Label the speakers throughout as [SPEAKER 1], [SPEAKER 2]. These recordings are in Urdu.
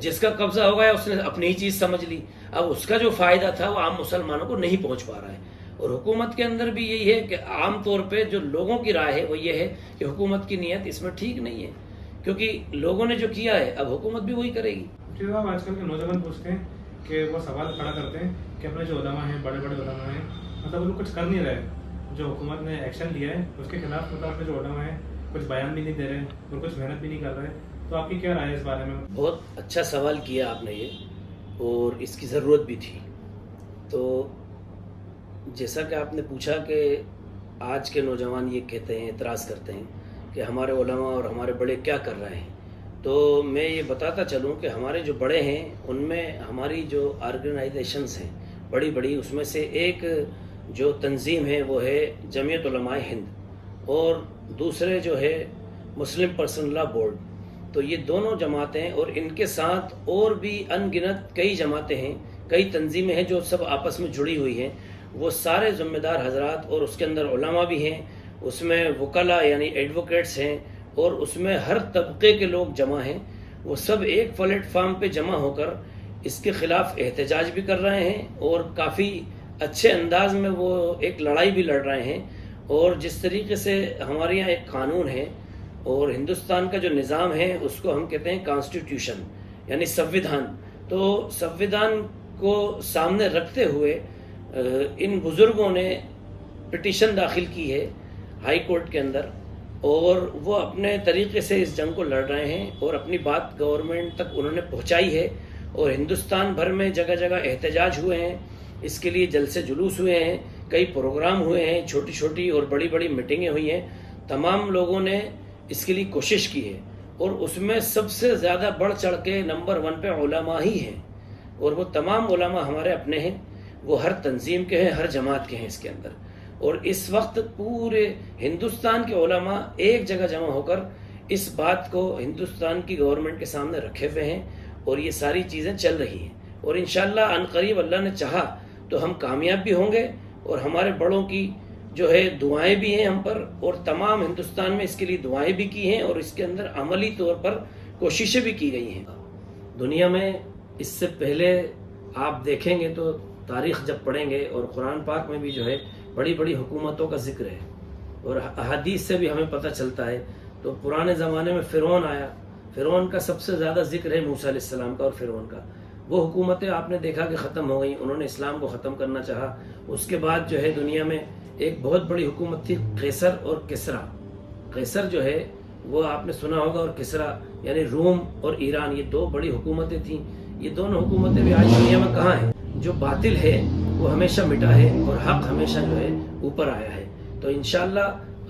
[SPEAKER 1] جس کا قبضہ ہو گیا اس نے اپنی ہی چیز سمجھ لی. اب اس کا جو فائدہ تھا وہ عام مسلمانوں کو نہیں پہنچ پا رہا ہے. اور حکومت کے اندر بھی یہی ہے کہ عام طور پہ جو لوگوں کی رائے ہے وہ یہ ہے کہ حکومت کی نیت اس میں ٹھیک نہیں ہے، کیونکہ لوگوں نے جو کیا ہے اب حکومت بھی وہی کرے گی.
[SPEAKER 2] صاحب آج کل کے نوجوان پوچھتے ہیں کہ وہ سوال کھڑا کرتے ہیں کہ اپنے جو علماء ہیں، بڑے بڑے علماء ہیں، مطلب وہ کچھ کر نہیں رہے. جو حکومت نے ایکشن لیا ہے اس کے خلاف مطلب اپنے جو علماء ہیں کچھ بیان بھی نہیں دے رہے اور کچھ محنت بھی نہیں کر رہے. تو آپ کی کیا رائے ہے اس بارے میں؟
[SPEAKER 1] بہت اچھا سوال کیا آپ نے یہ، اور اس کی ضرورت بھی تھی. تو جیسا کہ آپ نے پوچھا کہ آج کے نوجوان یہ کہتے ہیں، اعتراض کرتے ہیں کہ ہمارے علماء اور ہمارے بڑے کیا کر رہے ہیں، تو میں یہ بتاتا چلوں کہ ہمارے جو بڑے ہیں ان میں ہماری جو آرگنائزیشنز ہیں بڑی بڑی، اس میں سے ایک جو تنظیم ہے وہ ہے جمعیت علماء ہند، اور دوسرے جو ہے مسلم پرسنل لا بورڈ. تو یہ دونوں جماعتیں اور ان کے ساتھ اور بھی ان گنت کئی جماعتیں ہیں، کئی تنظیمیں ہیں جو سب آپس میں جڑی ہوئی ہیں. وہ سارے ذمہ دار حضرات، اور اس کے اندر علماء بھی ہیں، اس میں وکلاء یعنی ایڈوکیٹس ہیں، اور اس میں ہر طبقے کے لوگ جمع ہیں. وہ سب ایک پلیٹ فارم پہ جمع ہو کر اس کے خلاف احتجاج بھی کر رہے ہیں، اور کافی اچھے انداز میں وہ ایک لڑائی بھی لڑ رہے ہیں. اور جس طریقے سے ہمارے یہاں ایک قانون ہے اور ہندوستان کا جو نظام ہے اس کو ہم کہتے ہیں کانسٹیٹیوشن یعنی سویدھان. تو سویدھان کو سامنے رکھتے ہوئے ان بزرگوں نے پٹیشن داخل کی ہے ہائی کورٹ کے اندر، اور وہ اپنے طریقے سے اس جنگ کو لڑ رہے ہیں اور اپنی بات گورنمنٹ تک انہوں نے پہنچائی ہے. اور ہندوستان بھر میں جگہ جگہ احتجاج ہوئے ہیں، اس کے لیے جلسے جلوس ہوئے ہیں، کئی پروگرام ہوئے ہیں، چھوٹی چھوٹی اور بڑی بڑی میٹنگیں ہوئی ہیں. تمام لوگوں نے اس کے لیے کوشش کی ہے، اور اس میں سب سے زیادہ بڑھ چڑھ کے نمبر 1 پہ علماء ہی ہیں. اور وہ تمام علماء ہمارے اپنے ہیں، وہ ہر تنظیم کے ہیں، ہر جماعت کے ہیں اس کے اندر. اور اس وقت پورے ہندوستان کے علماء ایک جگہ جمع ہو کر اس بات کو ہندوستان کی گورنمنٹ کے سامنے رکھے ہوئے ہیں، اور یہ ساری چیزیں چل رہی ہیں. اور انشاءاللہ عنقریب اللہ نے چاہا تو ہم کامیاب بھی ہوں گے، اور ہمارے بڑوں کی جو ہے دعائیں بھی ہیں ہم پر، اور تمام ہندوستان میں اس کے لیے دعائیں بھی کی ہیں، اور اس کے اندر عملی طور پر کوششیں بھی کی گئی ہیں. دنیا میں اس سے پہلے آپ دیکھیں گے تو تاریخ جب پڑھیں گے، اور قرآن پاک میں بھی جو ہے بڑی بڑی حکومتوں کا ذکر ہے، اور احادیث سے بھی ہمیں پتہ چلتا ہے. تو پرانے زمانے میں فرعون آیا، فرعون کا سب سے زیادہ ذکر ہے موسیٰ علیہ السلام کا اور فرعون کا. وہ حکومتیں آپ نے دیکھا کہ ختم ہو گئیں، انہوں نے اسلام کو ختم کرنا چاہا. اس کے بعد جو ہے دنیا میں ایک بہت بڑی حکومت تھی قیصر اور کسریٰ. قیصر جو ہے وہ آپ نے سنا ہوگا، اور کسریٰ یعنی روم اور ایران، یہ 2 بڑی حکومتیں تھیں. یہ دونوں حکومتیں بھی آج دنیا میں کہاں ہیں؟ جو باطل ہے وہ ہمیشہ مٹا ہے، اور حق ہمیشہ جو ہے اوپر آیا ہے. تو انشاءاللہ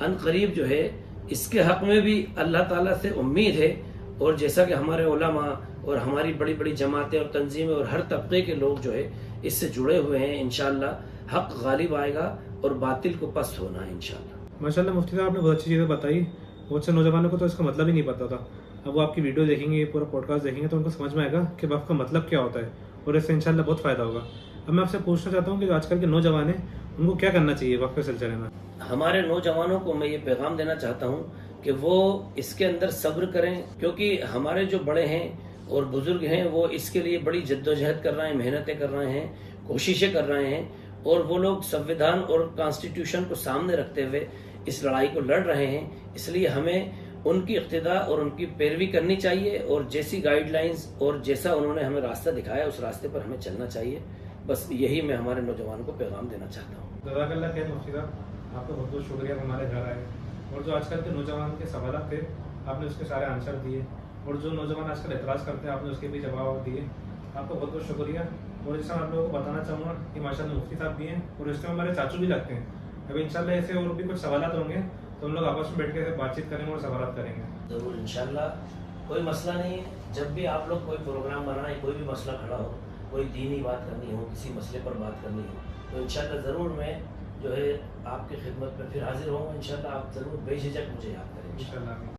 [SPEAKER 1] ان قریب جو ہے اس کے حق میں بھی اللہ تعالیٰ سے امید ہے. اور جیسا کہ ہمارے علماء اور ہماری بڑی بڑی جماعتیں اور تنظیمیں اور ہر طبقے کے لوگ جو ہے اس سے جڑے ہوئے ہیں، انشاءاللہ حق غالب آئے گا اور باطل کو پست ہونا ہے انشاءاللہ.
[SPEAKER 2] ماشاءاللہ مفتی صاحب آپ نے بہت اچھی چیزیں بتائی. بہت سے نوجوانوں کو تو اس کا مطلب ہی نہیں پتا تھا. اب وہ آپ کی ویڈیو دیکھیں گے، یہ پورا پوڈ کاسٹ دیکھیں گے تو ان کو سمجھ میں آئے گا کہ وقف کا مطلب کیا ہوتا ہے، اور اس سے انشاءاللہ بہت فائدہ ہوگا. اب میں آپ سے پوچھنا چاہتا ہوں کہ جو آج کل کے نوجوان ہیں ان کو کیا کرنا چاہیے وقف کے سلسلے میں؟
[SPEAKER 1] ہمارے نوجوانوں کو میں یہ پیغام دینا چاہتا ہوں کہ وہ اس کے اندر صبر کریں، کیونکہ ہمارے جو بڑے ہیں اور بزرگ ہیں وہ اس کے لیے بڑی جدوجہد کر رہے ہیں، محنتیں کر رہے ہیں، کوششیں کر رہے ہیں، اور وہ لوگ سویدھان اور کانسٹیٹیوشن کو سامنے رکھتے ہوئے اس لڑائی کو لڑ رہے ہیں. اس لیے ہمیں ان کی اقتداء اور ان کی پیروی کرنی چاہیے، اور جیسی گائیڈ لائنز اور جیسا انہوں نے ہمیں راستہ دکھایا اس راستے پر ہمیں چلنا چاہیے. بس یہی میں ہمارے نوجوانوں کو پیغام دینا چاہتا ہوں.
[SPEAKER 2] جزاک اللہ خیر مفتی صاحب، آپ کا بہت بہت شکریہ ہمارے گھر آئے، اور جو آج کل کے نوجوان کے سوالات تھے آپ نے اس کے سارے آنسر دیے، اور جو نوجوان آج کل اعتراض کرتے ہیں آپ نے اس کے بھی جواب دیے. آپ کا بہت بہت شکریہ. اور اس میں آپ لوگوں کو بتانا چاہوں گا کہ ماشاءاللہ مفتی صاحب بھی ہیں، اور اس میں ہمارے چاچو بھی لگتے ہیں. ابھی انشاءاللہ ایسے اور بھی کچھ سوالات ہوں گے تو ہم لوگ آپس میں بیٹھ کے بات چیت کریں گے اور سوالات کریں گے.
[SPEAKER 1] ضرور انشاءاللہ، کوئی مسئلہ نہیں ہے. جب بھی آپ لوگ کوئی پروگرام بنائیں، کوئی بھی مسئلہ کھڑا ہو، کوئی دینی بات کرنی ہو، کسی مسئلے پر بات کرنی ہو، تو انشاءاللہ ضرور میں جو ہے آپ کی خدمت میں پھر حاضر ہوں. انشاءاللہ آپ ضرور بے جھجک مجھے یاد کریں.
[SPEAKER 2] انشاءاللہ.